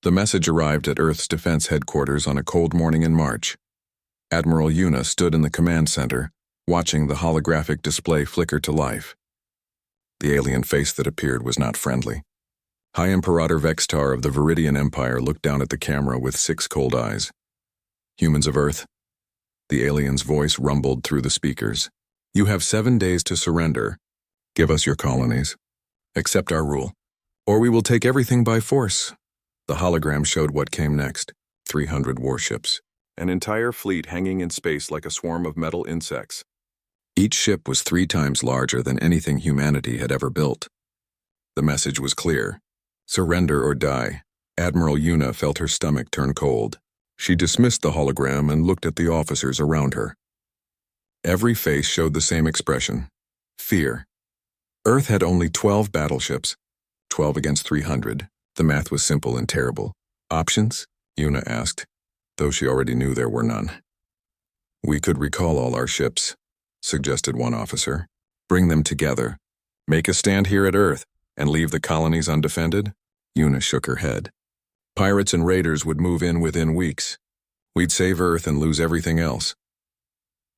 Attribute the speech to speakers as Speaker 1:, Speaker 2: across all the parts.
Speaker 1: The message arrived at Earth's defense headquarters on a cold morning in March. Admiral Yuna stood in the command center, watching the holographic display flicker to life. The alien face that appeared was not friendly. High Imperator Vextar of the Viridian Empire looked down at the camera with 6 cold eyes. "Humans of Earth?" The alien's voice rumbled through the speakers. "You have 7 days to surrender. Give us your colonies. Accept our rule, or we will take everything by force." The hologram showed what came next: 300 warships. An entire fleet hanging in space like a swarm of metal insects. Each ship was 3 times larger than anything humanity had ever built. The message was clear: surrender or die. Admiral Yuna felt her stomach turn cold. She dismissed the hologram and looked at the officers around her. Every face showed the same expression: fear. Earth had only 12 battleships, 12 against 300. The math was simple and terrible. "Options?" Yuna asked, though she already knew there were none. "We could recall all our ships," suggested one officer. "Bring them together. Make a stand here at Earth, and leave the colonies undefended?" Yuna shook her head. "Pirates and raiders would move in within weeks. We'd save Earth and lose everything else."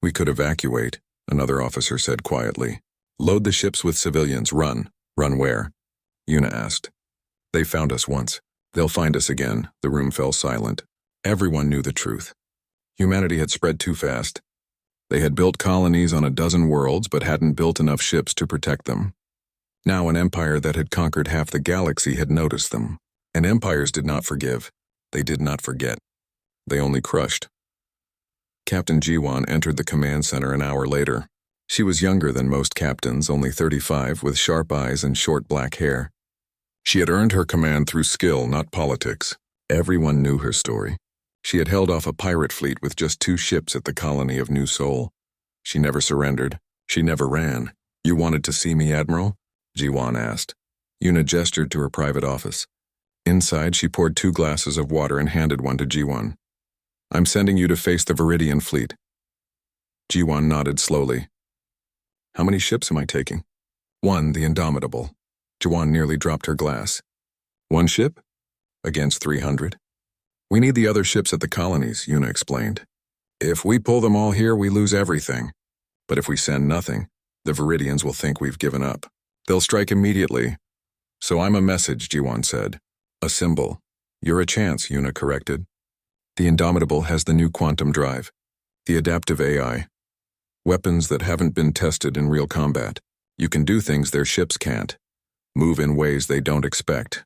Speaker 1: "We could evacuate," another officer said quietly. "Load the ships with civilians. Run." "Run where?" Yuna asked. "They found us once. They'll find us again." The room fell silent. Everyone knew the truth. Humanity had spread too fast. They had built colonies on a dozen worlds but hadn't built enough ships to protect them. Now an empire that had conquered half the galaxy had noticed them. And empires did not forgive. They did not forget. They only crushed. Captain Jiwan entered the command center an hour later. She was younger than most captains, only 35, with sharp eyes and short black hair. She had earned her command through skill, not politics. Everyone knew her story. She had held off a pirate fleet with just 2 ships at the colony of New Sol. She never surrendered. She never ran. "You wanted to see me, Admiral?" Jiwan asked. Yuna gestured to her private office. Inside, she poured 2 glasses of water and handed one to Jiwan. "I'm sending you to face the Viridian fleet." Jiwan nodded slowly. "How many ships am I taking?" "1, the Indomitable." Jiwan nearly dropped her glass. "1 ship? Against 300? We need the other ships at the colonies," Yuna explained. "If we pull them all here, we lose everything. But if we send nothing, the Viridians will think we've given up. They'll strike immediately. So I'm a message," Jiwan said. "A symbol." "You're a chance," Yuna corrected. "The Indomitable has the new quantum drive, the adaptive AI. Weapons that haven't been tested in real combat. You can do things their ships can't. Move in ways they don't expect.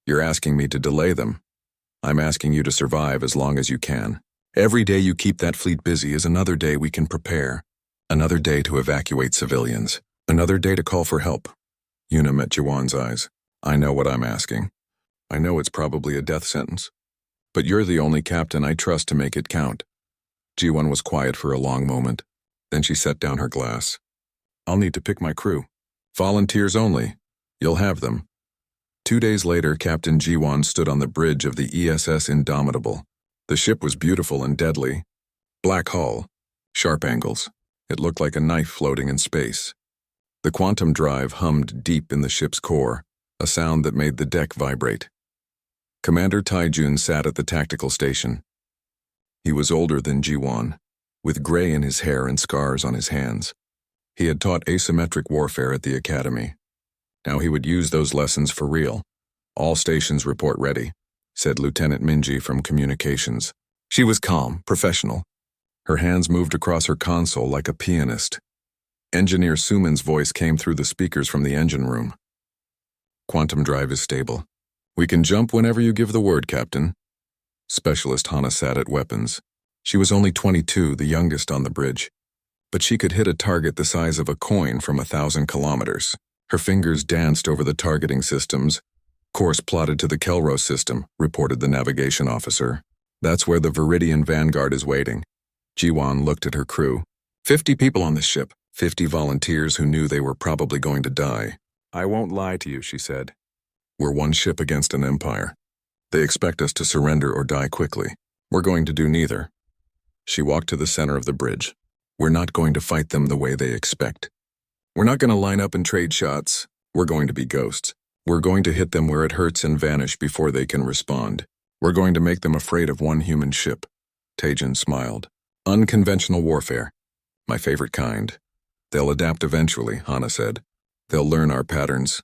Speaker 1: You're asking me to delay them. I'm asking you to survive as long as you can. Every day you keep that fleet busy is another day we can prepare. Another day to evacuate civilians. Another day to call for help." Yuna met Jiwan's eyes. "I know what I'm asking. I know it's probably a death sentence. But you're the only captain I trust to make it count." Jiwan was quiet for a long moment. Then she set down her glass. "I'll need to pick my crew. Volunteers only. You'll have them." 2 days later, Captain Jiwan stood on the bridge of the ESS Indomitable. The ship was beautiful and deadly. Black hull, sharp angles. It looked like a knife floating in space. The quantum drive hummed deep in the ship's core, a sound that made the deck vibrate. Commander Taijun sat at the tactical station. He was older than Jiwan, with gray in his hair and scars on his hands. He had taught asymmetric warfare at the academy. Now he would use those lessons for real. "All stations report ready," said Lieutenant Minji from communications. She was calm, professional. Her hands moved across her console like a pianist. Engineer Suman's voice came through the speakers from the engine room. "Quantum drive is stable. We can jump whenever you give the word, Captain." Specialist Hana sat at weapons. She was only 22, the youngest on the bridge. But she could hit a target the size of a coin from 1,000 kilometers. Her fingers danced over the targeting systems. "Course plotted to the Kelros system," reported the navigation officer. "That's where the Viridian Vanguard is waiting." Jiwan looked at her crew. 50 people on this ship, 50 volunteers who knew they were probably going to die. "I won't lie to you," she said. "We're 1 ship against an empire. They expect us to surrender or die quickly. We're going to do neither." She walked to the center of the bridge. "We're not going to fight them the way they expect. We're not going to line up and trade shots. We're going to be ghosts. We're going to hit them where it hurts and vanish before they can respond. We're going to make them afraid of one human ship. Tajin smiled. Unconventional warfare. My favorite kind. They'll adapt eventually, Hana said. They'll learn our patterns.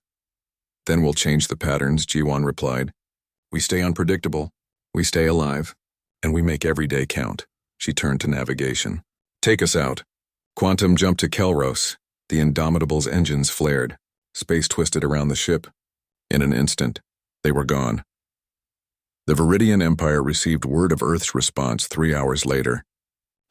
Speaker 1: Then we'll change the patterns, Jiwan replied. We stay unpredictable. We stay alive. And we make every day count. She turned to navigation. Take us out. Quantum jumped to Kelros. The Indomitable's engines flared. Space twisted around the ship. In an instant, they were gone. The Viridian Empire received word of Earth's response 3 hours later.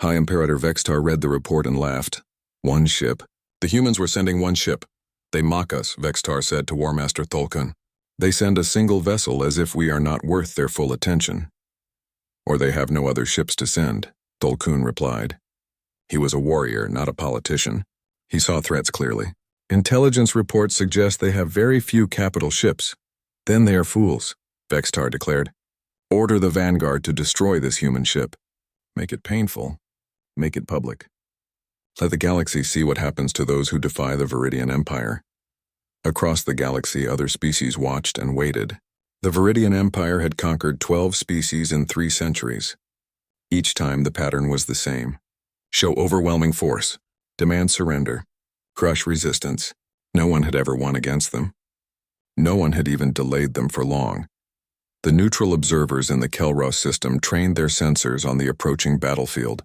Speaker 1: High Imperator Vextar read the report and laughed. One ship. The humans were sending one ship. They mock us, Vextar said to War Master Tholkun. They send a single vessel as if we are not worth their full attention. Or they have no other ships to send, Tholkun replied. He was a warrior, not a politician. He saw threats clearly. Intelligence reports suggest they have very few capital ships. Then they are fools, Vextar declared. Order the Vanguard to destroy this human ship. Make it painful. Make it public. Let the galaxy see what happens to those who defy the Viridian Empire. Across the galaxy, other species watched and waited. The Viridian Empire had conquered 12 species in 3 centuries. Each time the pattern was the same. Show overwhelming force. Demand surrender. Crush resistance. No one had ever won against them. No one had even delayed them for long. The neutral observers in the Kelros system trained their sensors on the approaching battlefield.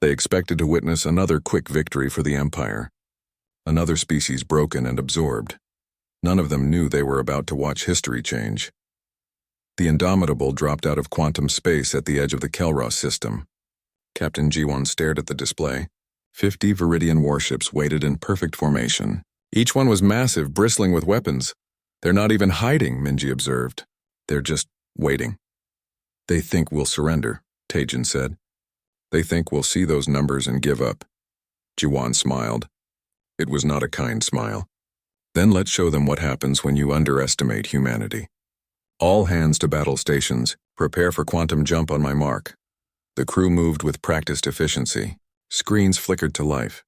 Speaker 1: They expected to witness another quick victory for the Empire. Another species broken and absorbed. None of them knew they were about to watch history change. The Indomitable dropped out of quantum space at the edge of the Kelros system. Captain G1 stared at the display. 50 Viridian warships waited in perfect formation. Each one was massive, bristling with weapons. They're not even hiding, Minji observed. They're just waiting. They think we'll surrender, Tajin said. They think we'll see those numbers and give up. Jiwan smiled. It was not a kind smile. Then let's show them what happens when you underestimate humanity. All hands to battle stations. Prepare for quantum jump on my mark. The crew moved with practiced efficiency. Screens flickered to life.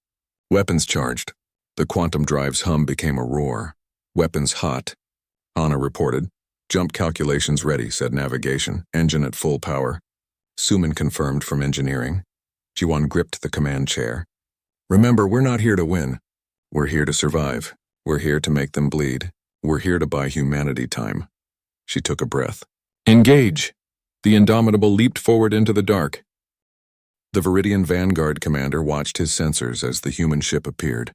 Speaker 1: Weapons charged. The quantum drive's hum became a roar. Weapons hot. Anna reported. Jump calculations ready, said navigation. Engine at full power. Suman confirmed from engineering. Jiwan gripped the command chair. Remember, we're not here to win. We're here to survive. We're here to make them bleed. We're here to buy humanity time. She took a breath. Engage! The Indomitable leaped forward into the dark. The Viridian Vanguard commander watched his sensors as the human ship appeared.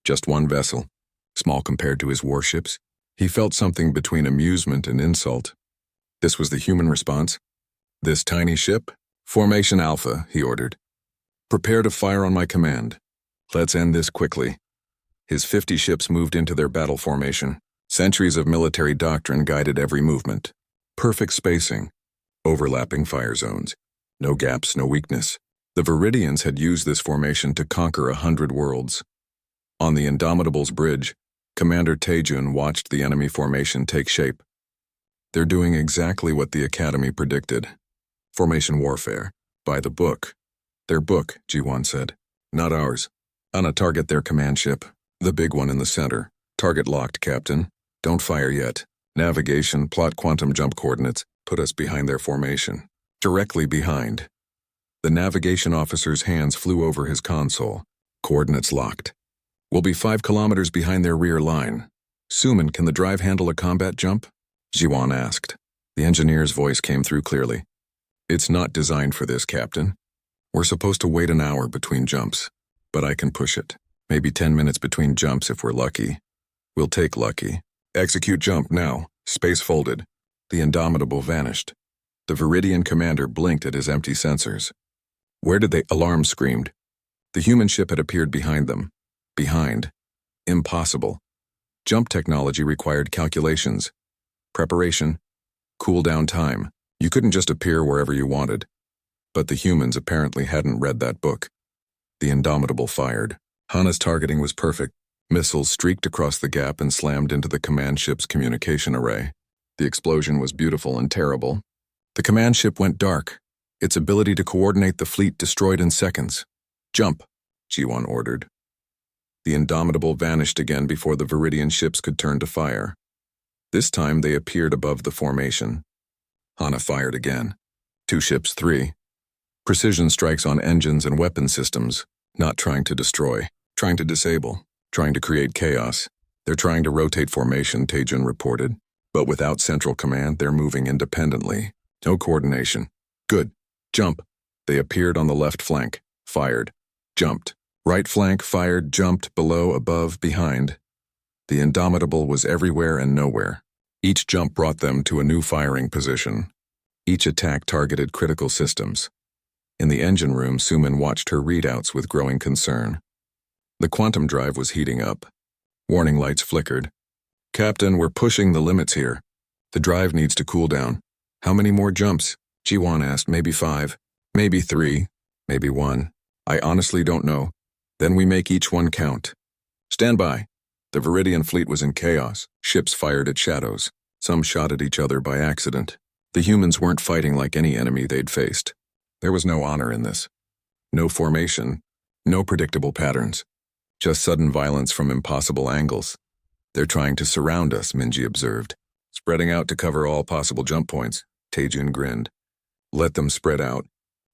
Speaker 1: Just one vessel, small compared to his warships. He felt something between amusement and insult. This was the human response. This tiny ship? Formation Alpha, he ordered. Prepare to fire on my command. Let's end this quickly. His 50 ships moved into their battle formation. Centuries of military doctrine guided every movement. Perfect spacing. Overlapping fire zones. No gaps, no weakness. The Viridians had used this formation to conquer 100 worlds. On the Indomitable's bridge, Commander Taejun watched the enemy formation take shape. They're doing exactly what the Academy predicted. Formation warfare. By the book. Their book, Jiwan said. Not ours. On a target their command ship. The big one in the center. Target locked, Captain. Don't fire yet. Navigation, plot quantum jump coordinates. Put us behind their formation. Directly behind. The navigation officer's hands flew over his console. Coordinates locked. We'll be 5 kilometers behind their rear line. Suman, can the drive handle a combat jump? Jiwan asked. The engineer's voice came through clearly. It's not designed for this, Captain. We're supposed to wait an hour between jumps. But I can push it. Maybe 10 minutes between jumps if we're lucky. We'll take lucky. Execute jump now. Space folded. The Indomitable vanished. The Viridian commander blinked at his empty sensors. Where did they? Alarm screamed. The human ship had appeared behind them. Behind. Impossible. Jump technology required calculations. Preparation. Cool-down time. You couldn't just appear wherever you wanted. But the humans apparently hadn't read that book. The Indomitable fired. Hana's targeting was perfect. Missiles streaked across the gap and slammed into the command ship's communication array. The explosion was beautiful and terrible. The command ship went dark. Its ability to coordinate the fleet destroyed in seconds. Jump, G1 ordered. The Indomitable vanished again before the Viridian ships could turn to fire. This time they appeared above the formation. Hana fired again. 2 ships, 3. Precision strikes on engines and weapon systems, not trying to destroy, trying to disable, trying to create chaos. They're trying to rotate formation, Taejun reported. But without central command, they're moving independently. No coordination. Good. Jump. They appeared on the left flank. Fired. Jumped. Right flank, fired, jumped, below, above, behind. The Indomitable was everywhere and nowhere. Each jump brought them to a new firing position. Each attack targeted critical systems. In the engine room, Suman watched her readouts with growing concern. The quantum drive was heating up. Warning lights flickered. Captain, we're pushing the limits here. The drive needs to cool down. How many more jumps? Ji-won asked. Maybe 5. Maybe 3. Maybe 1. I honestly don't know. Then we make each one count. Stand by. The Viridian fleet was in chaos. Ships fired at shadows. Some shot at each other by accident. The humans weren't fighting like any enemy they'd faced. There was no honor in this. No formation. No predictable patterns. Just sudden violence from impossible angles. They're trying to surround us, Minji observed. Spreading out to cover all possible jump points. Taejun grinned. Let them spread out.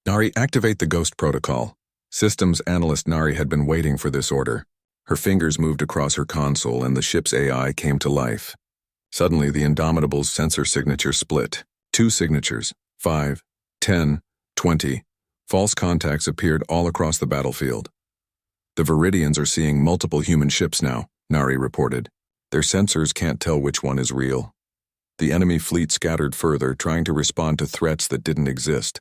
Speaker 1: Nari, activate the ghost protocol. Systems analyst Nari had been waiting for this order. Her fingers moved across her console and the ship's AI came to life. Suddenly, the Indomitable's sensor signature split. 2 signatures. 5, 10, 20. False contacts appeared all across the battlefield. The Viridians are seeing multiple human ships now, Nari reported. Their sensors can't tell which one is real. The enemy fleet scattered further, trying to respond to threats that didn't exist.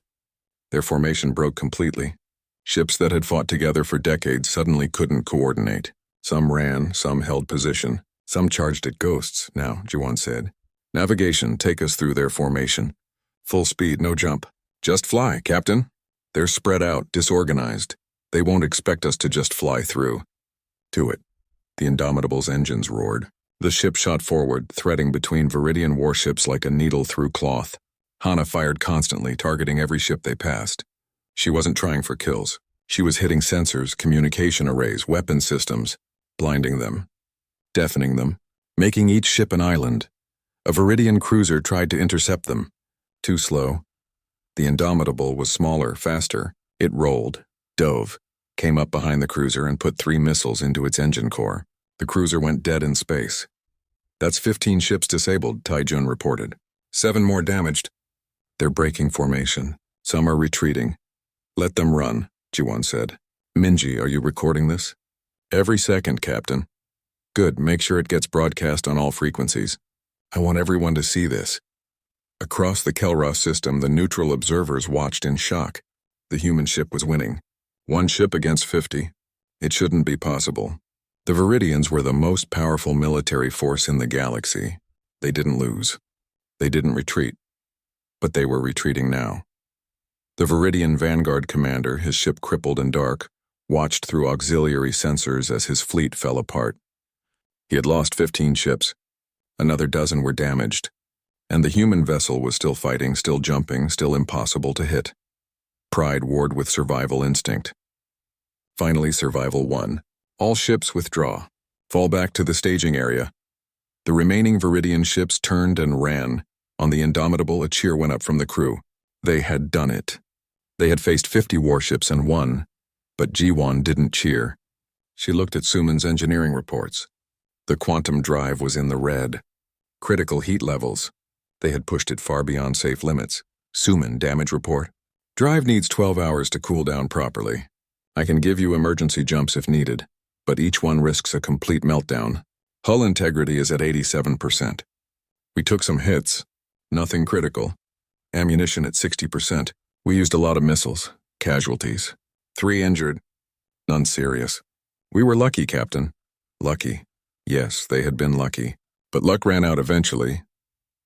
Speaker 1: Their formation broke completely. Ships that had fought together for decades suddenly couldn't coordinate. Some ran, some held position, some charged at ghosts, now, Ji-won said. Navigation, take us through their formation. Full speed, no jump. Just fly, Captain. They're spread out, disorganized. They won't expect us to just fly through. To it. The Indomitable's engines roared. The ship shot forward, threading between Viridian warships like a needle through cloth. Hana fired constantly, targeting every ship they passed. She wasn't trying for kills. She was hitting sensors, communication arrays, weapon systems, blinding them, deafening them, making each ship an island. A Viridian cruiser tried to intercept them. Too slow. The Indomitable was smaller, faster. It rolled, dove, came up behind the cruiser and put 3 missiles into its engine core. The cruiser went dead in space. That's 15 ships disabled, Taejun reported. 7 more damaged. They're breaking formation. Some are retreating. Let them run, Ji-won said. Minji, are you recording this? Every second, Captain. Good, make sure it gets broadcast on all frequencies. I want everyone to see this. Across the Kelros system, the neutral observers watched in shock. The human ship was winning. 1 ship against 50. It shouldn't be possible. The Viridians were the most powerful military force in the galaxy. They didn't lose. They didn't retreat. But they were retreating now. The Viridian Vanguard commander, his ship crippled and dark, watched through auxiliary sensors as his fleet fell apart. He had lost 15 ships. Another dozen were damaged. And the human vessel was still fighting, still jumping, still impossible to hit. Pride warred with survival instinct. Finally, survival won. All ships withdraw. Fall back to the staging area. The remaining Viridian ships turned and ran. On the Indomitable, a cheer went up from the crew. They had done it. They had faced 50 warships and won. But Ji-won didn't cheer. She looked at Suman's engineering reports. The quantum drive was in the red. Critical heat levels. They had pushed it far beyond safe limits. Suman, damage report. Drive needs 12 hours to cool down properly. I can give you emergency jumps if needed, but each one risks a complete meltdown. Hull integrity is at 87%. We took some hits. Nothing critical. Ammunition at 60%. We used a lot of missiles. Casualties. 3 injured. None serious. We were lucky, Captain. Lucky. Yes, they had been lucky. But luck ran out eventually.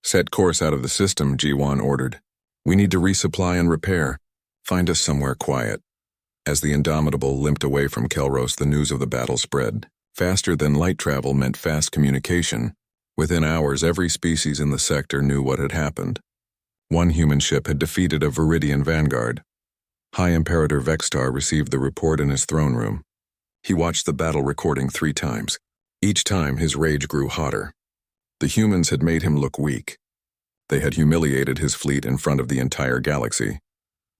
Speaker 1: Set course out of the system, Ji-won ordered. We need to resupply and repair. Find us somewhere quiet. As the Indomitable limped away from Kelros, the news of the battle spread. Faster than light travel meant fast communication. Within hours, every species in the sector knew what had happened. 1 human ship had defeated a Viridian vanguard. High Imperator Vextar received the report in his throne room. He watched the battle recording 3 times. Each time, his rage grew hotter. The humans had made him look weak. They had humiliated his fleet in front of the entire galaxy.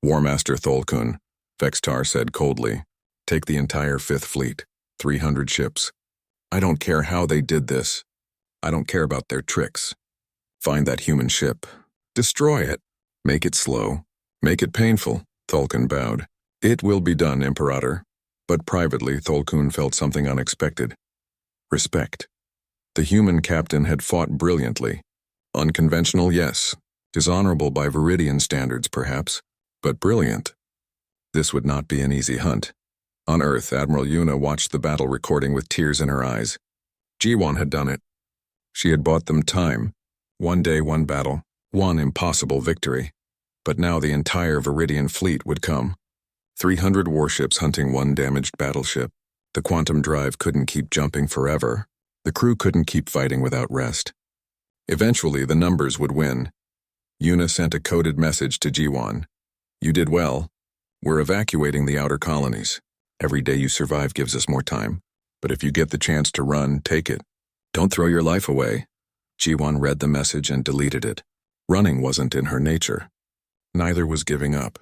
Speaker 1: War Master Tholkun, Vextar said coldly, "Take the entire Fifth Fleet, 300 ships. I don't care how they did this. I don't care about their tricks. Find that human ship. Destroy it. Make it slow. Make it painful," Tholkun bowed. "It will be done, Imperator." But privately, Tholkun felt something unexpected. Respect. The human captain had fought brilliantly. Unconventional, yes. Dishonorable by Viridian standards, perhaps. But brilliant. This would not be an easy hunt. On Earth, Admiral Yuna watched the battle recording with tears in her eyes. Jiwan had done it. She had bought them time. One day, one battle. One impossible victory. But now the entire Viridian fleet would come. 300 warships hunting one damaged battleship. The quantum drive couldn't keep jumping forever. The crew couldn't keep fighting without rest. Eventually, the numbers would win. Yuna sent a coded message to Jiwan. "You did well. We're evacuating the outer colonies. Every day you survive gives us more time. But if you get the chance to run, take it. Don't throw your life away." Jiwan read the message and deleted it. Running wasn't in her nature. Neither was giving up.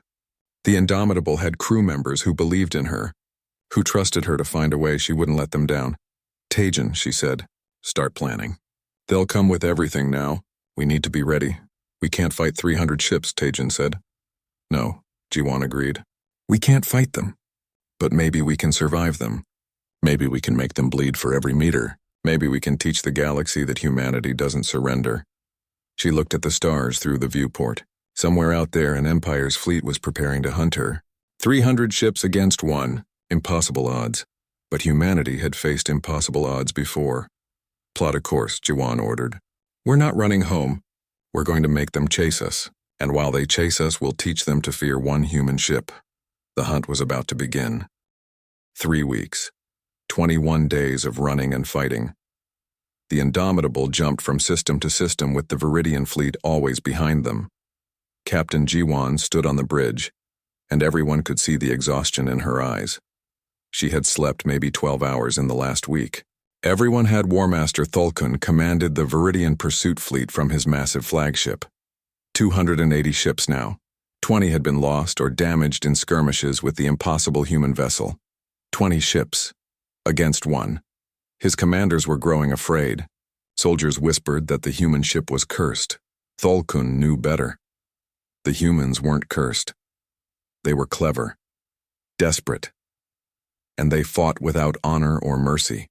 Speaker 1: The Indomitable had crew members who believed in her, who trusted her to find a way she wouldn't let them down. "Tajin," she said, "start planning. They'll come with everything now. We need to be ready." "We can't fight 300 ships," Tajin said. "No," Jiwan agreed. "We can't fight them. But maybe we can survive them. Maybe we can make them bleed for every meter. Maybe we can teach the galaxy that humanity doesn't surrender." She looked at the stars through the viewport. Somewhere out there, an Empire's fleet was preparing to hunt her. 300 ships against one. Impossible odds. But humanity had faced impossible odds before. "Plot a course," Jiwan ordered. "We're not running home. We're going to make them chase us. And while they chase us, we'll teach them to fear one human ship." The hunt was about to begin. 3 weeks. 21 days of running and fighting. The Indomitable jumped from system to system with the Viridian fleet always behind them. Captain Jiwan stood on the bridge, and everyone could see the exhaustion in her eyes. She had slept maybe 12 hours in the last week. Everyone had War Master Tholkun commanded the Viridian pursuit fleet from his massive flagship. 280 ships now. 20 had been lost or damaged in skirmishes with the impossible human vessel. 20 ships. Against one. His commanders were growing afraid. Soldiers whispered that the human ship was cursed. Tholkun knew better. The humans weren't cursed. They were clever. Desperate. And they fought without honor or mercy.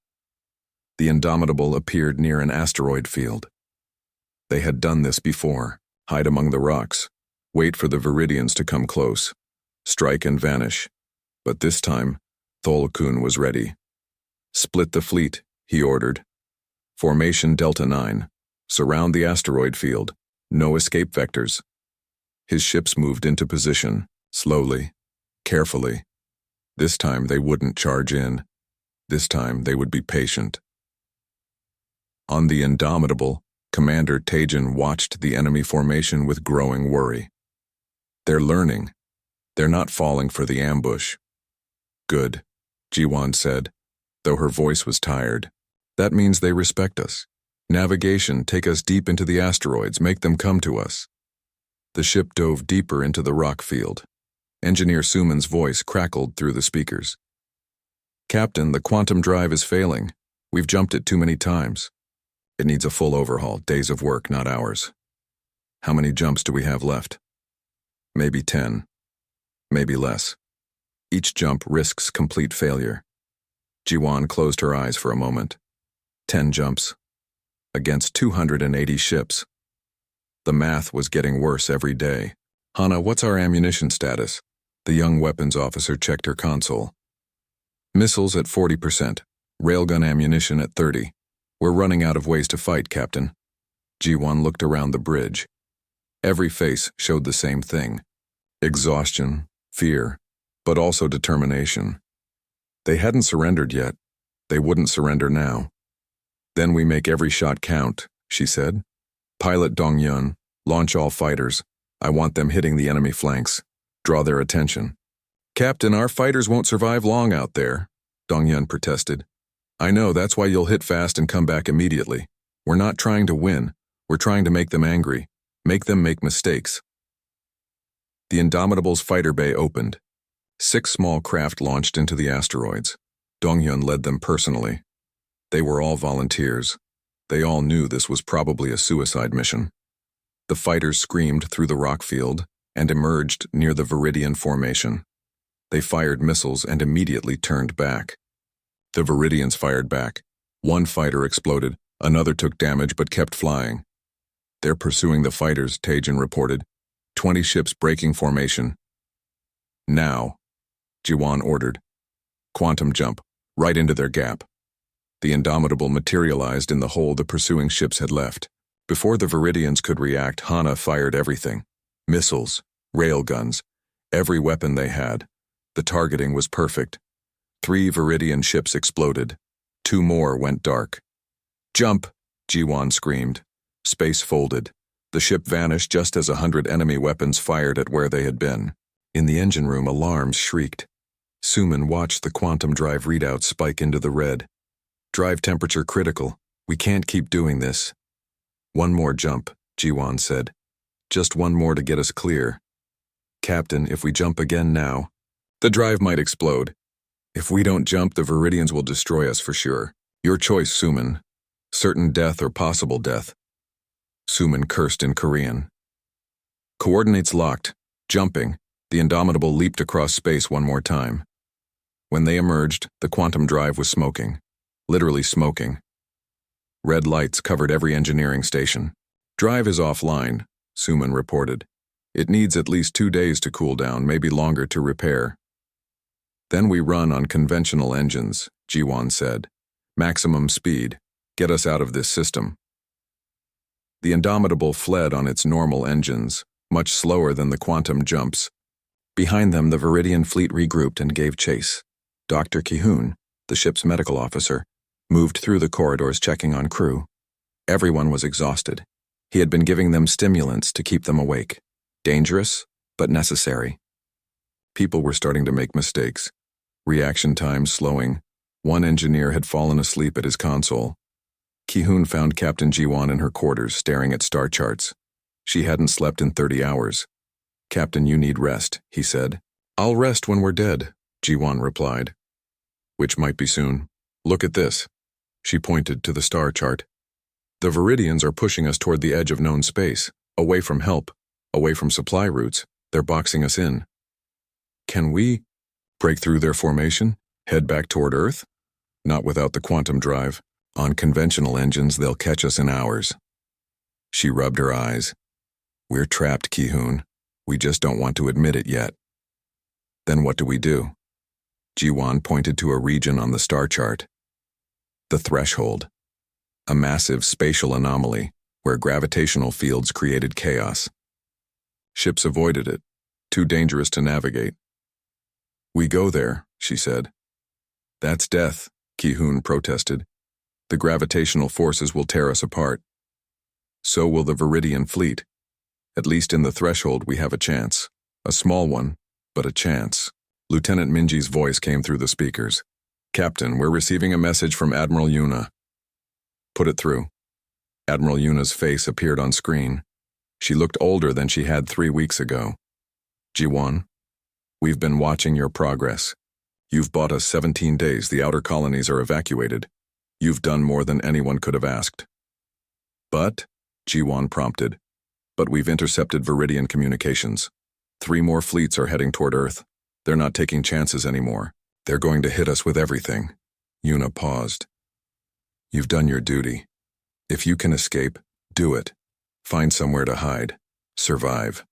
Speaker 1: The Indomitable appeared near an asteroid field. They had done this before. Hide among the rocks. Wait for the Viridians to come close. Strike and vanish. But this time, Tholkun was ready. "Split the fleet," he ordered. "Formation Delta 9. Surround the asteroid field. No escape vectors." His ships moved into position, slowly, carefully. This time they wouldn't charge in. This time they would be patient. On the Indomitable, Commander Tajin watched the enemy formation with growing worry. "They're learning. They're not falling for the ambush." "Good," Jiwan said, though her voice was tired. "That means they respect us. Navigation, take us deep into the asteroids, make them come to us." The ship dove deeper into the rock field. Engineer Suman's voice crackled through the speakers. "Captain, the quantum drive is failing. We've jumped it too many times. It needs a full overhaul, days of work, not hours. How many jumps do we have left?" "Maybe 10. Maybe less. Each jump risks complete failure." Jiwan closed her eyes for a moment. 10 jumps. Against 280 ships. The math was getting worse every day. "Hana, what's our ammunition status?" The young weapons officer checked her console. "Missiles at 40%. Railgun ammunition at 30. We're running out of ways to fight, Captain." Jiwan looked around the bridge. Every face showed the same thing. Exhaustion, fear, but also determination. They hadn't surrendered yet. They wouldn't surrender now. "Then we make every shot count," she said. "Pilot Dongyun, launch all fighters. I want them hitting the enemy flanks. Draw their attention." "Captain, our fighters won't survive long out there," Dongyun protested. "I know, that's why you'll hit fast and come back immediately. We're not trying to win. We're trying to make them angry. Make them make mistakes. The Indomitable's fighter bay opened. 6 small craft launched into the asteroids. Dongyun led them personally. They were all volunteers. They all knew this was probably a suicide mission. The fighters screamed through the rock field and emerged near the Viridian formation. They fired missiles and immediately turned back. The Viridians fired back. 1 fighter exploded, another took damage but kept flying. They're pursuing the fighters, Taejin reported. 20 ships breaking formation. Now, Jiwan ordered. Quantum jump, right into their gap. The Indomitable materialized in the hole the pursuing ships had left. Before the Viridians could react, Hana fired everything. Missiles, railguns, every weapon they had. The targeting was perfect. 3 Viridian ships exploded. 2 more went dark. Jump, Jiwan screamed. Space folded. The ship vanished just as 100 enemy weapons fired at where they had been. In the engine room, alarms shrieked. Suman watched the quantum drive readout spike into the red. Drive temperature critical. We can't keep doing this. 1 more jump, Jiwan said. Just 1 more to get us clear. Captain, if we jump again now, the drive might explode. If we don't jump, the Viridians will destroy us for sure. Your choice, Suman. Certain death or possible death. Suman cursed in Korean. Coordinates locked. Jumping. The Indomitable leaped across space 1 more time. When they emerged, the quantum drive was smoking. Literally smoking. Red lights covered every engineering station. Drive is offline, Suman reported. It needs at least 2 days to cool down, maybe longer to repair. Then we run on conventional engines, Jiwan said. Maximum speed. Get us out of this system. The Indomitable fled on its normal engines, much slower than the quantum jumps. Behind them, the Viridian fleet regrouped and gave chase. Dr. Kihoon, the ship's medical officer, moved through the corridors checking on crew. Everyone was exhausted. He had been giving them stimulants to keep them awake. Dangerous, but necessary. People were starting to make mistakes. Reaction times slowing. 1 engineer had fallen asleep at his console. Kihoon found Captain Jiwan in her quarters staring at star charts. She hadn't slept in 30 hours. Captain, you need rest, he said. I'll rest when we're dead, Jiwan replied. Which might be soon. Look at this. She pointed to the star chart. The Viridians are pushing us toward the edge of known space, away from help, away from supply routes. They're boxing us in. Can we break through their formation? Head back toward Earth? Not without the quantum drive. On conventional engines, they'll catch us in hours. She rubbed her eyes. We're trapped, Kihoon. We just don't want to admit it yet. Then what do we do? Jiwan pointed to a region on the star chart. The threshold. A massive spatial anomaly where gravitational fields created chaos. Ships avoided it. Too dangerous to navigate. We go there, she said. That's death, Kihoon protested. The gravitational forces will tear us apart. So will the Viridian fleet. At least in the threshold we have a chance. A small one, but a chance. Lieutenant Minji's voice came through the speakers. Captain, we're receiving a message from Admiral Yuna. Put it through. Admiral Yuna's face appeared on screen. She looked older than she had 3 weeks ago. Jiwan, we've been watching your progress. You've bought us 17 days. The outer colonies are evacuated. You've done more than anyone could have asked. But, Jiwan prompted, but we've intercepted Viridian communications. 3 more fleets are heading toward Earth. They're not taking chances anymore. They're going to hit us with everything. Yuna paused. You've done your duty. If you can escape, do it. Find somewhere to hide. Survive.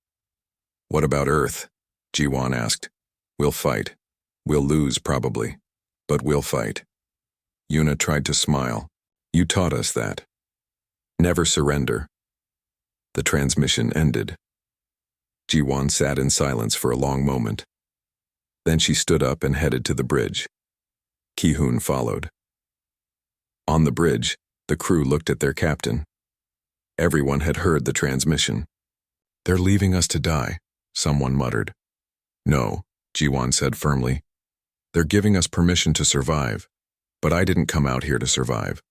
Speaker 1: What about Earth? Jiwan asked. We'll fight. We'll lose, probably. But we'll fight. Yuna tried to smile. You taught us that. Never surrender. The transmission ended. Jiwan sat in silence for a long moment. Then she stood up and headed to the bridge. Kihoon followed. On the bridge, the crew looked at their captain. Everyone had heard the transmission. They're leaving us to die, someone muttered. No, Jiwan said firmly. They're giving us permission to survive. But I didn't come out here to survive.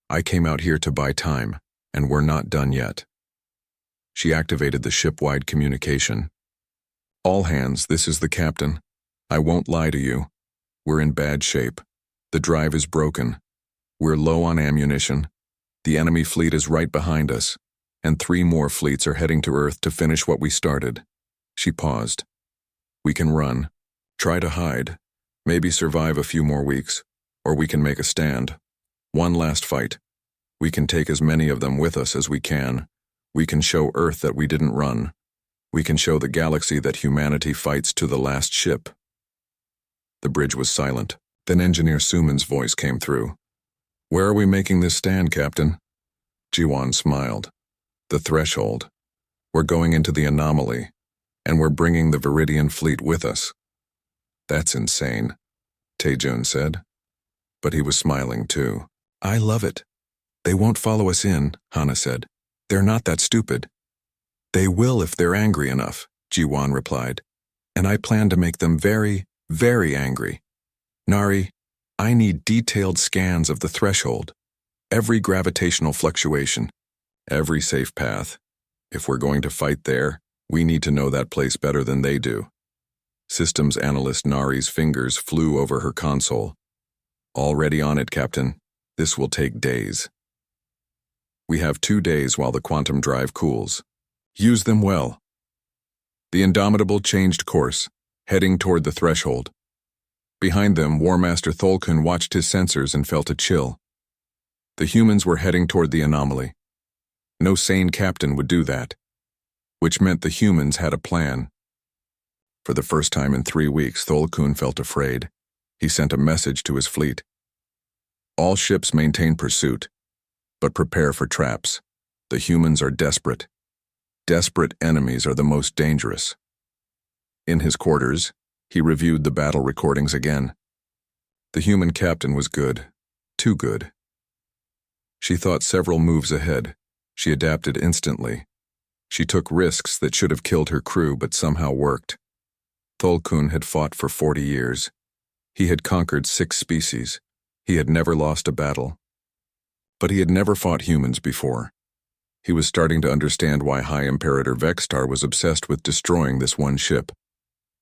Speaker 1: I came out here to buy time, and we're not done yet. She activated the ship-wide communication. All hands, this is the captain. I won't lie to you. We're in bad shape. The drive is broken. We're low on ammunition. The enemy fleet is right behind us, and 3 more fleets are heading to Earth to finish what we started. She paused. We can run. Try to hide. Maybe survive a few more weeks. Or we can make a stand. One last fight. We can take as many of them with us as we can. We can show Earth that we didn't run. We can show the galaxy that humanity fights to the last ship. The bridge was silent. Then Engineer Suman's voice came through. Where are we making this stand, Captain? Jiwan smiled. The threshold. We're going into the anomaly, and we're bringing the Viridian fleet with us. That's insane, Taejun said. But he was smiling too. I love it. They won't follow us in, Hana said. They're not that stupid. They will if they're angry enough, Jiwan replied. And I plan to make them very, very angry. Nari, I need detailed scans of the threshold. Every gravitational fluctuation. Every safe path. If we're going to fight there, we need to know that place better than they do. Systems analyst Nari's fingers flew over her console. Already on it, Captain. This will take days. We have 2 days while the quantum drive cools. Use them well. The Indomitable changed course, heading toward the threshold. Behind them, War Master Tholkun watched his sensors and felt a chill. The humans were heading toward the anomaly. No sane captain would do that, which meant the humans had a plan. For the first time in 3 weeks, Tholkun felt afraid. He sent a message to his fleet. All ships maintain pursuit, but prepare for traps. The humans are desperate. Desperate enemies are the most dangerous. In his quarters, he reviewed the battle recordings again. The human captain was good. Too good. She thought several moves ahead. She adapted instantly. She took risks that should have killed her crew but somehow worked. Tholkun had fought for 40 years. He had conquered 6 species. He had never lost a battle. But he had never fought humans before. He was starting to understand why High Imperator Vextar was obsessed with destroying this one ship.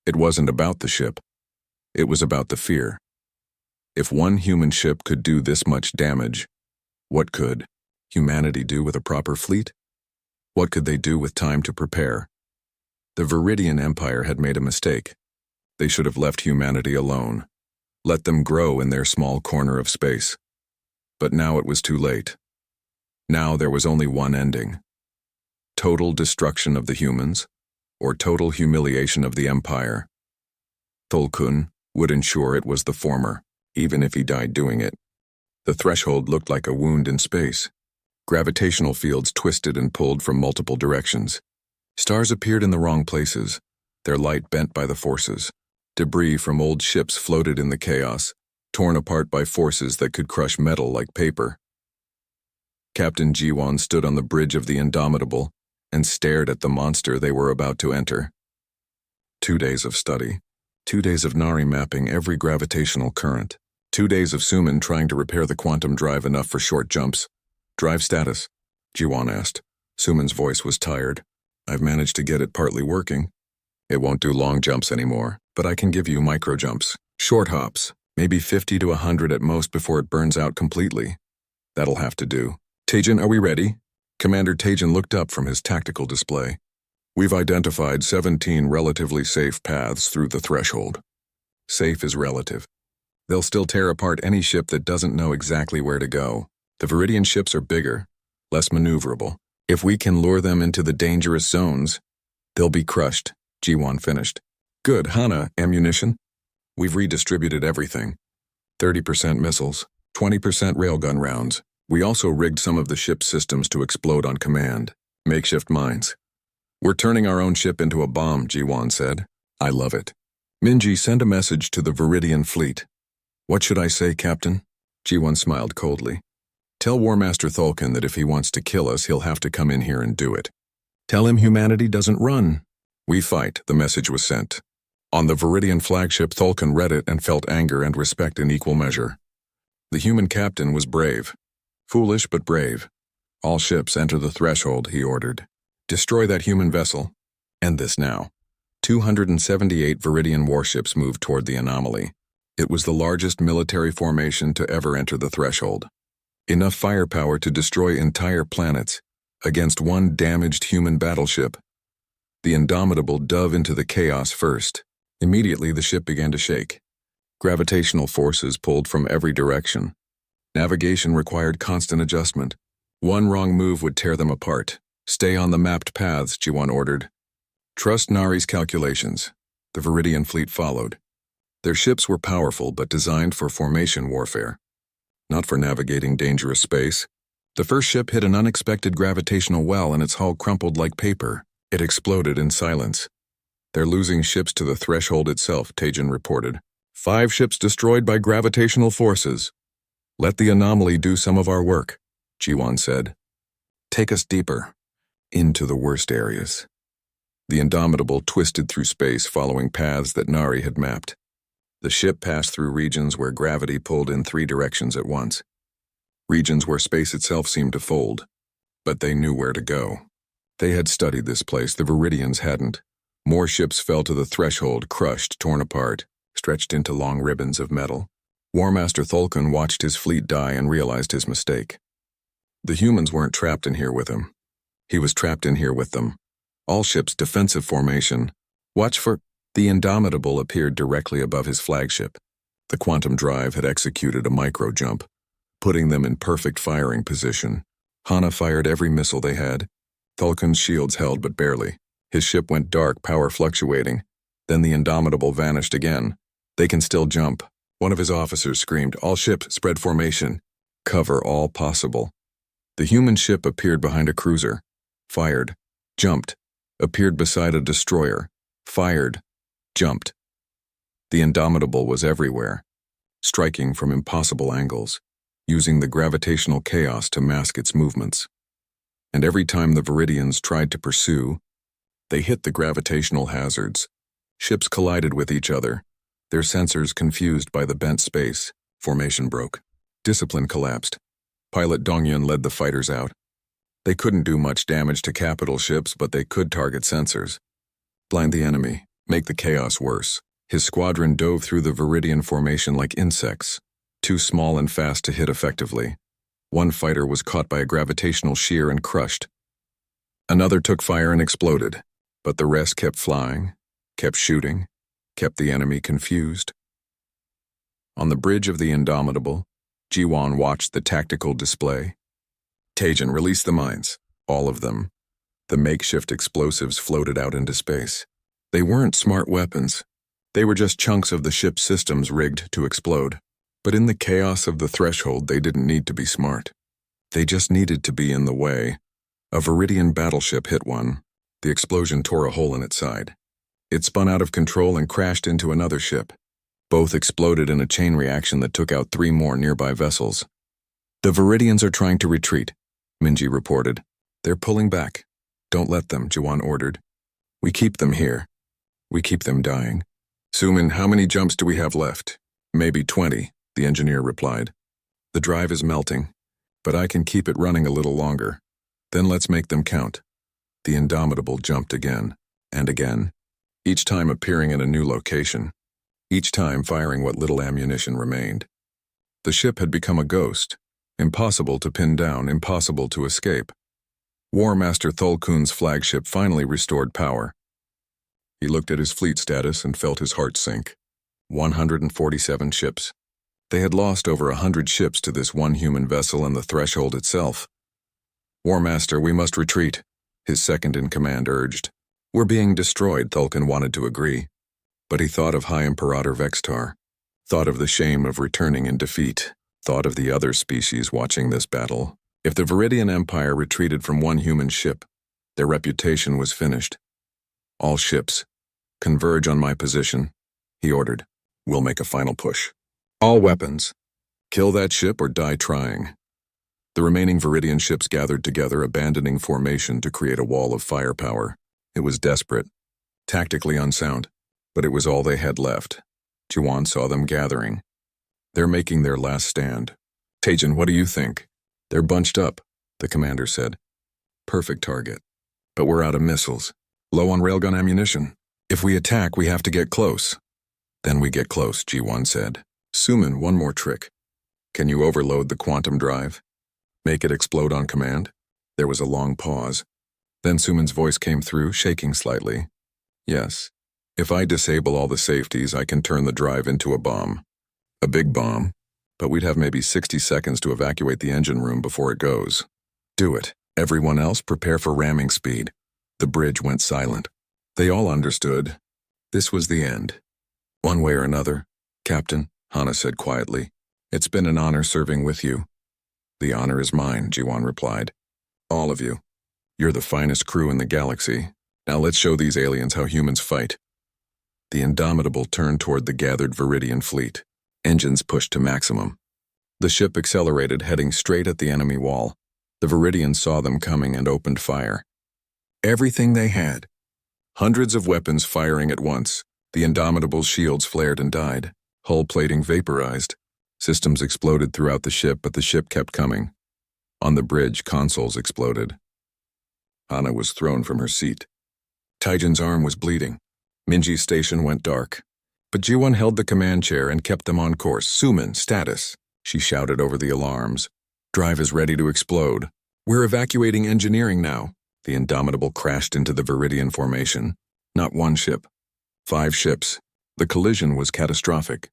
Speaker 1: It wasn't about the ship. It was about the fear. If one human ship could do this much damage, what could humanity do with a proper fleet? What could they do with time to prepare? The Viridian Empire had made a mistake. They should have left humanity alone. Let them grow in their small corner of space. But now it was too late. Now there was only one ending. Total destruction of the humans, or total humiliation of the Empire. Tholkun would ensure it was the former, even if he died doing it. The threshold looked like a wound in space. Gravitational fields twisted and pulled from multiple directions. Stars appeared in the wrong places, their light bent by the forces. Debris from old ships floated in the chaos, torn apart by forces that could crush metal like paper. Captain Jiwan stood on the bridge of the Indomitable and stared at the monster they were about to enter. 2 days of study. 2 days of Nari mapping every gravitational current. 2 days of Suman trying to repair the quantum drive enough for short jumps. Drive status? Jiwan asked. Suman's voice was tired. I've managed to get it partly working. It won't do long jumps anymore, but I can give you micro jumps. Short hops. Maybe 50 to 100 at most before it burns out completely. That'll have to do. Taejun, are we ready? Commander Taejun looked up from his tactical display. We've identified 17 relatively safe paths through the threshold. Safe is relative. They'll still tear apart any ship that doesn't know exactly where to go. The Viridian ships are bigger, less maneuverable. If we can lure them into the dangerous zones, they'll be crushed, Jiwan finished. Good, Hana, ammunition? We've redistributed everything. 30% missiles, 20% railgun rounds. We also rigged some of the ship's systems to explode on command. Makeshift mines. We're turning our own ship into a bomb, Jiwan said. I love it. Minji, send a message to the Viridian fleet. What should I say, Captain? Jiwan smiled coldly. Tell War Master Tholkun that if he wants to kill us, he'll have to come in here and do it. Tell him humanity doesn't run. We fight, the message was sent. On the Viridian flagship, Tholkun read it and felt anger and respect in equal measure. The human captain was brave. Foolish but brave. All ships enter the threshold, he ordered. Destroy that human vessel. End this now. 278 Viridian warships moved toward the anomaly. It was the largest military formation to ever enter the threshold. Enough firepower to destroy entire planets against one damaged human battleship. The Indomitable dove into the chaos first. Immediately the ship began to shake. Gravitational forces pulled from every direction. Navigation required constant adjustment. One wrong move would tear them apart. Stay on the mapped paths, G1 ordered. Trust Nari's calculations. The Viridian fleet followed. Their ships were powerful but designed for formation warfare, not for navigating dangerous space. The first ship hit an unexpected gravitational well and its hull crumpled like paper. It exploded in silence. They're losing ships to the threshold itself, Tajin reported. 5 ships destroyed by gravitational forces. Let the anomaly do some of our work, G1 said. Take us deeper, into the worst areas. The Indomitable twisted through space following paths that Nari had mapped. The ship passed through regions where gravity pulled in 3 directions at once. Regions where space itself seemed to fold. But they knew where to go. They had studied this place, the Viridians hadn't. More ships fell to the threshold, crushed, torn apart, stretched into long ribbons of metal. War Master Thulkun watched his fleet die and realized his mistake. The humans weren't trapped in here with him. He was trapped in here with them. All ships defensive formation. Watch for... The Indomitable appeared directly above his flagship. The quantum drive had executed a micro-jump, putting them in perfect firing position. Hana fired every missile they had. Thulkun's shields held but barely. His ship went dark, power fluctuating. Then the Indomitable vanished again. They can still jump. One of his officers screamed, all ships, spread formation. Cover all possible. The human ship appeared behind a cruiser. Fired. Jumped. Appeared beside a destroyer. Fired. Jumped. The Indomitable was everywhere, striking from impossible angles, using the gravitational chaos to mask its movements. And every time the Viridians tried to pursue, they hit the gravitational hazards. Ships collided with each other, their sensors confused by the bent space. Formation broke. Discipline collapsed. Pilot Dongyun led the fighters out. They couldn't do much damage to capital ships, but they could target sensors. Blind the enemy. Make the chaos worse. His squadron dove through the Viridian formation like insects, too small and fast to hit effectively. One fighter was caught by a gravitational shear and crushed. Another took fire and exploded, but the rest kept flying, kept shooting, kept the enemy confused. On the bridge of the Indomitable, Jiwan watched the tactical display. Tajin released the mines, all of them. The makeshift explosives floated out into space. They weren't smart weapons. They were just chunks of the ship's systems rigged to explode. But in the chaos of the threshold, they didn't need to be smart. They just needed to be in the way. A Viridian battleship hit one. The explosion tore a hole in its side. It spun out of control and crashed into another ship. Both exploded in a chain reaction that took out 3 more nearby vessels. The Viridians are trying to retreat, Minji reported. They're pulling back. Don't let them, Jiwan ordered. We keep them here. We keep them dying. Sumin, how many jumps do we have left? Maybe 20, the engineer replied. The drive is melting, but I can keep it running a little longer. Then let's make them count. The Indomitable jumped again, and again, each time appearing in a new location, each time firing what little ammunition remained. The ship had become a ghost, impossible to pin down, impossible to escape. War Master Thulkun's flagship finally restored power. He looked at his fleet status and felt his heart sink. 147 ships. They had lost over 100 ships to this one human vessel and the threshold itself. War Master, we must retreat, his second-in-command urged. We're being destroyed, Thulkun wanted to agree. But he thought of High Imperator Vextar, thought of the shame of returning in defeat, thought of the other species watching this battle. If the Viridian Empire retreated from one human ship, their reputation was finished. All ships, converge on my position, he ordered. We'll make a final push. All weapons. Kill that ship or die trying. The remaining Viridian ships gathered together, abandoning formation to create a wall of firepower. It was desperate, tactically unsound, but it was all they had left. Jiwan saw them gathering. They're making their last stand. Tajin, what do you think? They're bunched up, the commander said. Perfect target. But we're out of missiles. Low on railgun ammunition. If we attack, we have to get close. Then we get close, G1 said. Suman, one more trick. Can you overload the quantum drive? Make it explode on command? There was a long pause. Then Suman's voice came through, shaking slightly. Yes. If I disable all the safeties, I can turn the drive into a bomb. A big bomb. But we'd have maybe 60 seconds to evacuate the engine room before it goes. Do it. Everyone else prepare for ramming speed. The bridge went silent. They all understood. This was the end. One way or another, Captain, Hana said quietly. It's been an honor serving with you. The honor is mine, Jiwan replied. All of you. You're the finest crew in the galaxy. Now let's show these aliens how humans fight. The Indomitable turned toward the gathered Viridian fleet. Engines pushed to maximum. The ship accelerated, heading straight at the enemy wall. The Viridians saw them coming and opened fire. Everything they had. Hundreds of weapons firing at once. The Indomitable's shields flared and died. Hull plating vaporized. Systems exploded throughout the ship, but the ship kept coming. On the bridge, consoles exploded. Hana was thrown from her seat. Taijin's arm was bleeding. Minji's station went dark. But Jiwon held the command chair and kept them on course. Suman, status, she shouted over the alarms. Drive is ready to explode. We're evacuating engineering now. The Indomitable crashed into the Viridian formation. Not one ship. 5 ships. The collision was catastrophic.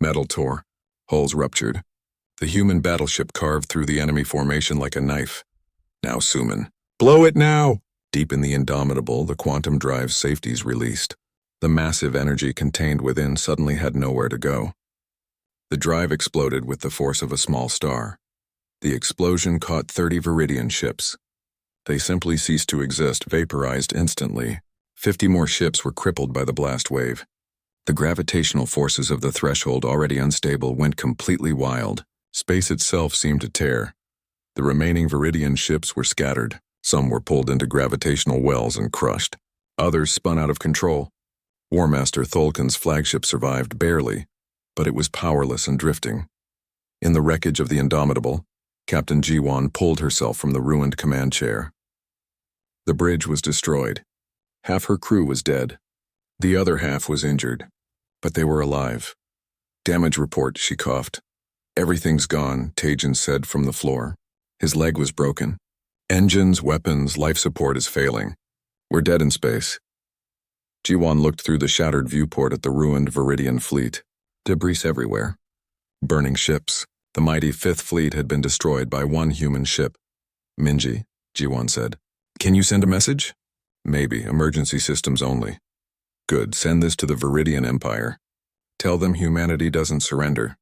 Speaker 1: Metal tore. Hulls ruptured. The human battleship carved through the enemy formation like a knife. Now Suman. Blow it now! Deep in the Indomitable, the quantum drive's safeties released. The massive energy contained within suddenly had nowhere to go. The drive exploded with the force of a small star. The explosion caught 30 Viridian ships. They simply ceased to exist, vaporized instantly. 50 more ships were crippled by the blast wave. The gravitational forces of the threshold, already unstable, went completely wild. Space itself seemed to tear. The remaining Viridian ships were scattered. Some were pulled into gravitational wells and crushed. Others spun out of control. War Master Thulkin's flagship survived barely, but it was powerless and drifting. In the wreckage of the Indomitable, Captain Jiwon pulled herself from the ruined command chair. The bridge was destroyed. Half her crew was dead. The other half was injured, but they were alive. Damage report, she coughed. Everything's gone, Taijin said from the floor. His leg was broken. Engines, weapons, life support is failing. We're dead in space. Jiwon looked through the shattered viewport at the ruined Viridian fleet. Debris everywhere. Burning ships. The mighty 5th Fleet had been destroyed by one human ship. Minji, Jiwon said. Can you send a message? Maybe, emergency systems only. Good, send this to the Viridian Empire. Tell them humanity doesn't surrender.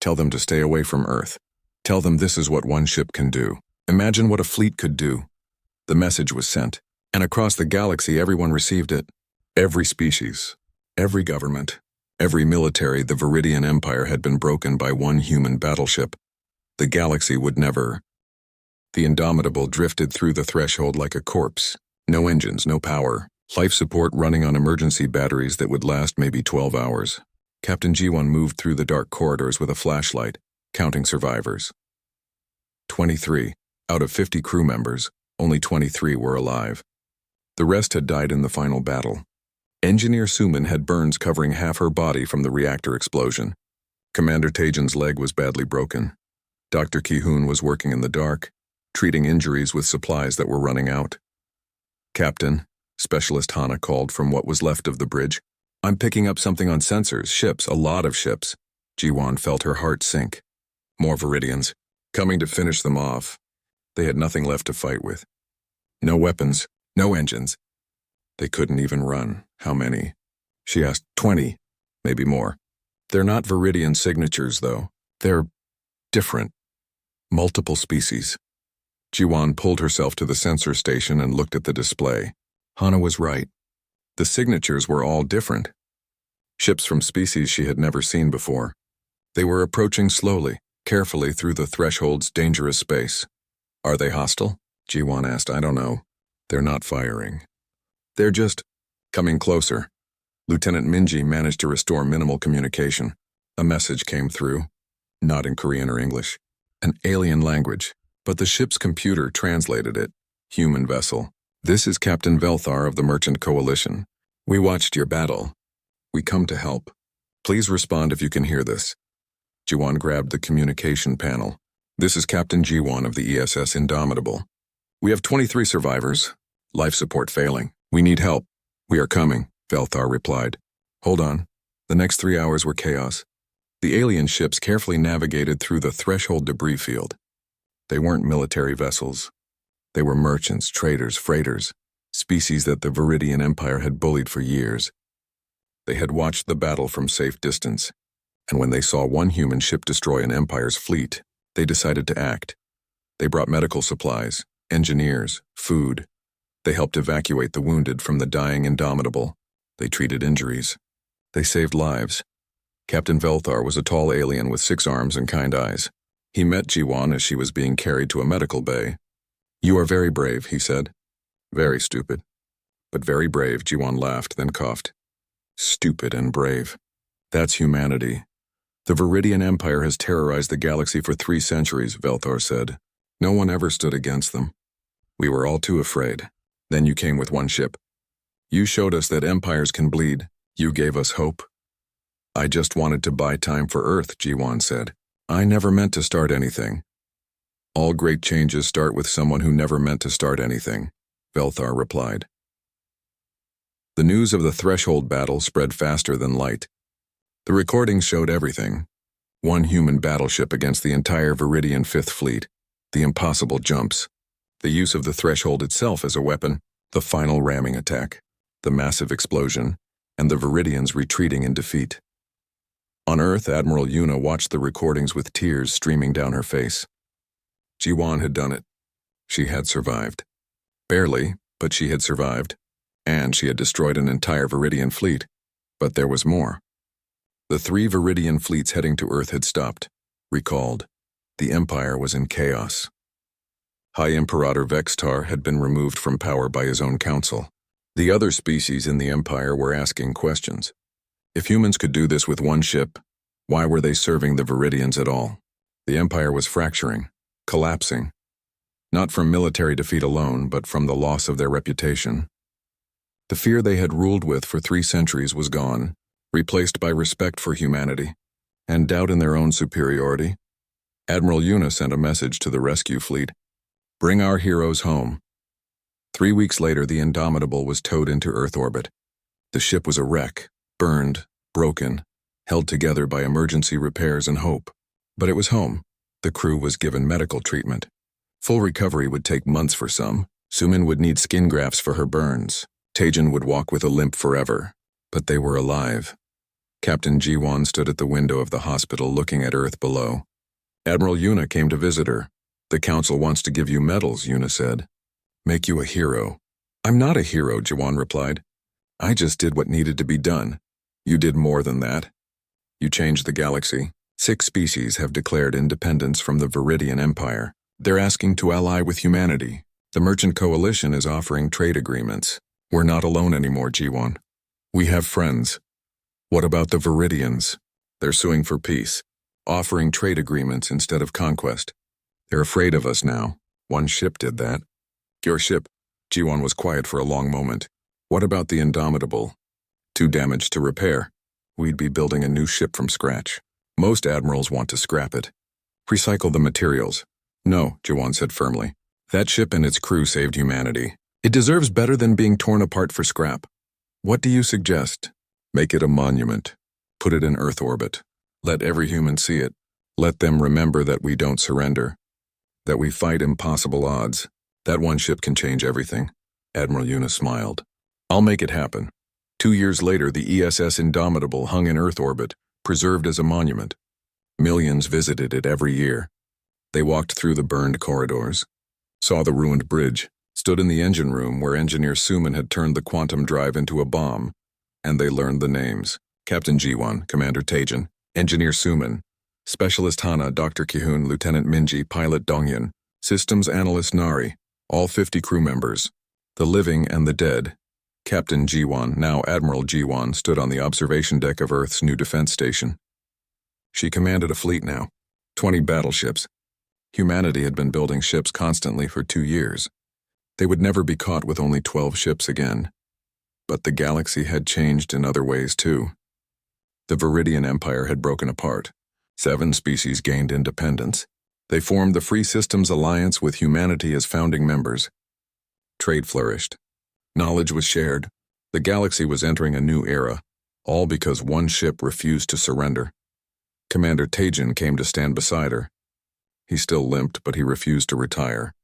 Speaker 1: Tell them to stay away from Earth. Tell them this is what one ship can do. Imagine what a fleet could do. The message was sent, and across the galaxy everyone received it. Every species, every government, every military, the Viridian Empire had been broken by one human battleship. The galaxy would never. The Indomitable drifted through the threshold like a corpse. No engines, no power. Life support running on emergency batteries that would last maybe 12 hours. Captain Jiwon moved through the dark corridors with a flashlight, counting survivors. 23. Out of 50 crew members, only 23 were alive. The rest had died in the final battle. Engineer Suman had burns covering half her body from the reactor explosion. Commander Taijin's leg was badly broken. Dr. Ki-hoon was working in the dark, treating injuries with supplies that were running out. Captain, Specialist Hana called from what was left of the bridge. I'm picking up something on sensors, ships, a lot of ships. Jiwon felt her heart sink. More Viridians, coming to finish them off. They had nothing left to fight with. No weapons, no engines. They couldn't even run. How many? She asked. 20, maybe more. They're not Viridian signatures, though. They're different. Multiple species. Jiwon pulled herself to the sensor station and looked at the display. Hana was right. The signatures were all different. Ships from species she had never seen before. They were approaching slowly, carefully through the threshold's dangerous space. Are they hostile? Jiwon asked. I don't know. They're not firing. They're just coming closer. Lieutenant Minji managed to restore minimal communication. A message came through, not in Korean or English. An alien language. But the ship's computer translated it. Human vessel. This is Captain Velthar of the Merchant Coalition. We watched your battle. We come to help. Please respond if you can hear this. Jiwan grabbed the communication panel. This is Captain Jiwan of the ESS Indomitable. We have 23 survivors. Life support failing. We need help. We are coming, Velthar replied. Hold on. The next 3 hours were chaos. The alien ships carefully navigated through the threshold debris field. They weren't military vessels. They were merchants, traders, freighters, species that the Viridian Empire had bullied for years. They had watched the battle from safe distance, and when they saw one human ship destroy an Empire's fleet, they decided to act. They brought medical supplies, engineers, food. They helped evacuate the wounded from the dying Indomitable. They treated injuries. They saved lives. Captain Velthar was a tall alien with 6 arms and kind eyes. He met Jiwan as she was being carried to a medical bay. You are very brave, he said. Very stupid. But very brave, Jiwan laughed, then coughed. Stupid and brave. That's humanity. The Viridian Empire has terrorized the galaxy for 3 centuries, Velthar said. No one ever stood against them. We were all too afraid. Then you came with one ship. You showed us that empires can bleed. You gave us hope. I just wanted to buy time for Earth, Jiwan said. I never meant to start anything. All great changes start with someone who never meant to start anything, Velthar replied. The news of the threshold battle spread faster than light. The recordings showed everything. One human battleship against the entire Viridian Fifth Fleet, the impossible jumps, the use of the threshold itself as a weapon, the final ramming attack, the massive explosion, and the Viridians retreating in defeat. On Earth, Admiral Yuna watched the recordings with tears streaming down her face. Jiwan had done it. She had survived. Barely, but she had survived. And she had destroyed an entire Viridian fleet. But there was more. The 3 Viridian fleets heading to Earth had stopped, recalled. The Empire was in chaos. High Imperator Vextar had been removed from power by his own council. The other species in the Empire were asking questions. If humans could do this with one ship, why were they serving the Viridians at all? The Empire was fracturing, collapsing. Not from military defeat alone, but from the loss of their reputation. The fear they had ruled with for 3 centuries was gone, replaced by respect for humanity, and doubt in their own superiority. Admiral Yuna sent a message to the rescue fleet. Bring our heroes home. 3 weeks later, the Indomitable was towed into Earth orbit. The ship was a wreck, burned, broken, held together by emergency repairs and hope. But it was home. The crew was given medical treatment. Full recovery would take months for some. Sumin would need skin grafts for her burns. Taejin would walk with a limp forever. But they were alive. Captain Jiwan stood at the window of the hospital looking at Earth below. Admiral Yuna came to visit her. The council wants to give you medals, Yuna said. Make you a hero. I'm not a hero, Jiwan replied. I just did what needed to be done. You did more than that. You changed the galaxy. 6 species have declared independence from the Viridian Empire. They're asking to ally with humanity. The Merchant Coalition is offering trade agreements. We're not alone anymore, Jiwan. We have friends. What about the Viridians? They're suing for peace, offering trade agreements instead of conquest. They're afraid of us now. One ship did that. Your ship? Jiwan was quiet for a long moment. What about the Indomitable? Too damaged to repair. We'd be building a new ship from scratch. Most admirals want to scrap it. Recycle the materials. No, Jiwan said firmly. That ship and its crew saved humanity. It deserves better than being torn apart for scrap. What do you suggest? Make it a monument. Put it in Earth orbit. Let every human see it. Let them remember that we don't surrender. That we fight impossible odds. That one ship can change everything. Admiral Yuna smiled. I'll make it happen. 2 years later, the ESS Indomitable hung in Earth orbit, preserved as a monument. Millions visited it every year. They walked through the burned corridors, saw the ruined bridge, stood in the engine room where Engineer Suman had turned the quantum drive into a bomb, and they learned the names. Captain Jiwan, Commander Taejin, Engineer Suman, Specialist Hana, Dr. Kihun, Lieutenant Minji, Pilot Donghyun, Systems Analyst Nari, all 50 crew members, the living and the dead. Captain Jiwan, now Admiral Jiwan, stood on the observation deck of Earth's new defense station. She commanded a fleet now, 20 battleships. Humanity had been building ships constantly for 2 years. They would never be caught with only 12 ships again. But the galaxy had changed in other ways too. The Viridian Empire had broken apart. 7 species gained independence. They formed the Free Systems Alliance with humanity as founding members. Trade flourished. Knowledge was shared. The galaxy was entering a new era, all because one ship refused to surrender. Commander Tajin came to stand beside her. He still limped, but he refused to retire.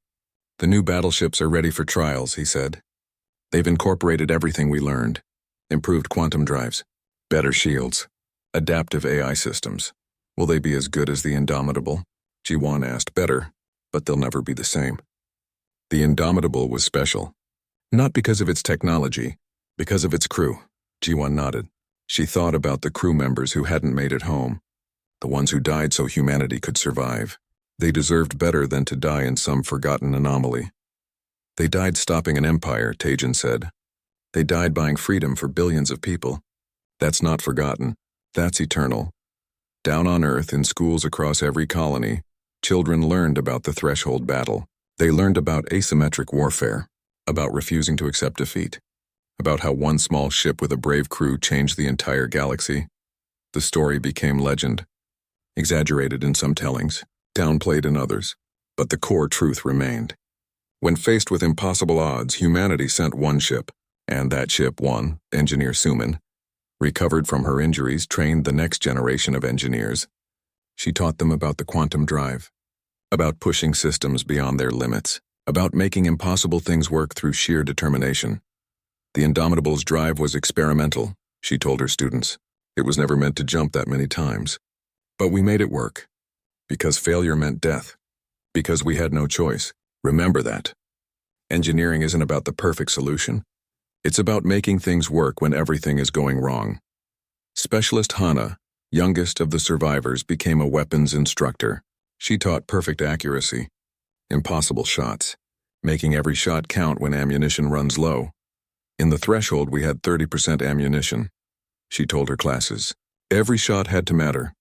Speaker 1: "The new battleships are ready for trials," he said. "They've incorporated everything we learned. Improved quantum drives, better shields, adaptive AI systems. Will they be as good as the Indomitable?" Ji-Wan asked. "Better, but they'll never be the same." The Indomitable was special. Not because of its technology, because of its crew. Ji-Wan nodded. She thought about the crew members who hadn't made it home, the ones who died so humanity could survive. They deserved better than to die in some forgotten anomaly. "They died stopping an empire," Tajin said. "They died buying freedom for billions of people. That's not forgotten. That's eternal." Down on Earth, in schools across every colony, children learned about the threshold battle. They learned about asymmetric warfare, about refusing to accept defeat, about how one small ship with a brave crew changed the entire galaxy. The story became legend, exaggerated in some tellings, downplayed in others, but the core truth remained. When faced with impossible odds, humanity sent one ship, and that ship won. Engineer Suman recovered from her injuries, trained the next generation of engineers. She taught them about the quantum drive, about pushing systems beyond their limits, about making impossible things work through sheer determination. The Indomitable's drive was experimental, she told her students. It was never meant to jump that many times. But we made it work. Because failure meant death. Because we had no choice. Remember that. Engineering isn't about the perfect solution. It's about making things work when everything is going wrong. Specialist Hana, youngest of the survivors, became a weapons instructor. She taught perfect accuracy, impossible shots, making every shot count when ammunition runs low. In the threshold, we had 30% ammunition. She told her classes. Every shot had to matter.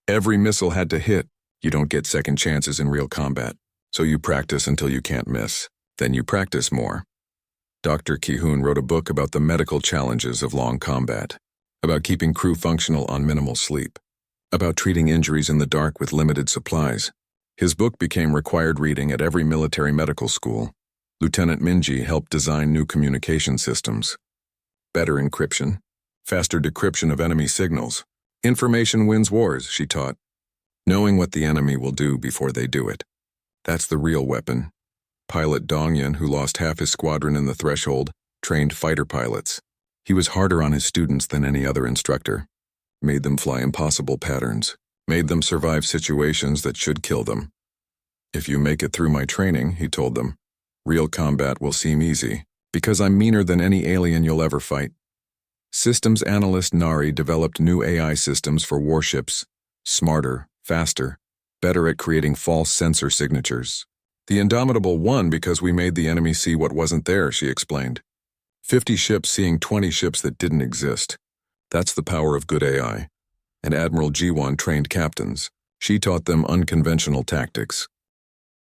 Speaker 1: Every missile had to hit. You don't get second chances in real combat, so you practice until you can't miss. Then you practice more. Dr. Ki-hoon wrote a book about the medical challenges of long combat, about keeping crew functional on minimal sleep, about treating injuries in the dark with limited supplies. His book became required reading at every military medical school. Lieutenant Minji helped design new communication systems. Better encryption, faster decryption of enemy signals. Information wins wars, she taught. Knowing what the enemy will do before they do it. That's the real weapon. Pilot Dongyan, who lost half his squadron in the threshold, trained fighter pilots. He was harder on his students than any other instructor. Made them fly impossible patterns. Made them survive situations that should kill them. "If you make it through my training," he told them, "real combat will seem easy, because I'm meaner than any alien you'll ever fight." Systems analyst Nari developed new AI systems for warships. Smarter, faster, better at creating false sensor signatures. "The Indomitable won because we made the enemy see what wasn't there," she explained. 50 ships seeing 20 ships that didn't exist. That's the power of good AI. And Admiral Ji-Wan trained captains. She taught them unconventional tactics.